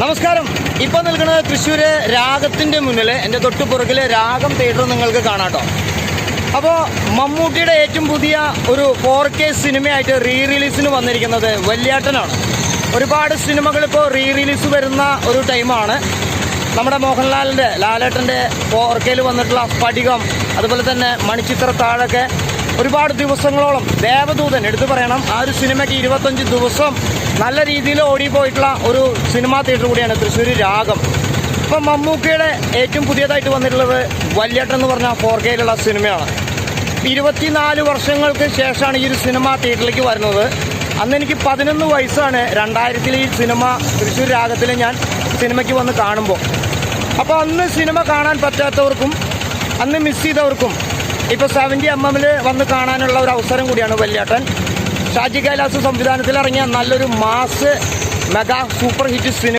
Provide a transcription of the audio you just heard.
നമസ്കാരം. ഇപ്പോൾ നിൽക്കുന്നത് തൃശ്ശൂര് രാഗത്തിൻ്റെ മുന്നിൽ എൻ്റെ തൊട്ട് പുറകിൽ രാഗം തിയേറ്റർ നിങ്ങൾക്ക് കാണാട്ടോ. അപ്പോൾ മമ്മൂട്ടിയുടെ ഏറ്റവും പുതിയ ഒരു 4K സിനിമയായിട്ട് റിലീസിന് വന്നിരിക്കുന്നത് വല്യേട്ടനാണ്. ഒരുപാട് സിനിമകൾ ഇപ്പോൾ റിലീസ് വരുന്ന ഒരു ടൈമാണ്. നമ്മുടെ മോഹൻലാലിൻ്റെ ലാലേട്ടൻ്റെ 4Kയിൽ വന്നിട്ടുള്ള സ്ഫടികം, അതുപോലെ തന്നെ മണിച്ചിത്രത്താഴൊക്കെ ഒരുപാട് ദിവസങ്ങളോളം, ദേവദൂതൻ എടുത്തു പറയണം, ആ ഒരു സിനിമയ്ക്ക് 25 ദിവസം നല്ല രീതിയിൽ ഓടിപ്പോയിട്ടുള്ള ഒരു സിനിമാ തിയേറ്റർ കൂടിയാണ് തൃശ്ശൂർ രാഗം. ഇപ്പം മമ്മൂക്കയുടെ ഏറ്റവും പുതിയതായിട്ട് വന്നിട്ടുള്ളത് വല്യേട്ടൻ എന്ന് പറഞ്ഞ 4Kയിലുള്ള സിനിമയാണ്. 24 വർഷങ്ങൾക്ക് ശേഷമാണ് ഈ ഒരു സിനിമ തിയേറ്ററിലേക്ക് വരുന്നത്. അന്ന് എനിക്ക് 11 വയസ്സാണ്. 2000 ഈ സിനിമ തൃശ്ശൂർ രാഗത്തിൽ ഞാൻ സിനിമയ്ക്ക് വന്ന് കാണുമ്പോൾ. അപ്പോൾ അന്ന് സിനിമ കാണാൻ പറ്റാത്തവർക്കും അന്ന് മിസ് ചെയ്തവർക്കും ഇപ്പോൾ 70mm വന്ന് കാണാനുള്ള ഒരു അവസരം കൂടിയാണ് വല്യേട്ടൻ. ഷാജി കൈലാസ് സംവിധാനത്തിൽ ഇറങ്ങിയ നല്ലൊരു mass mega super hit cinema.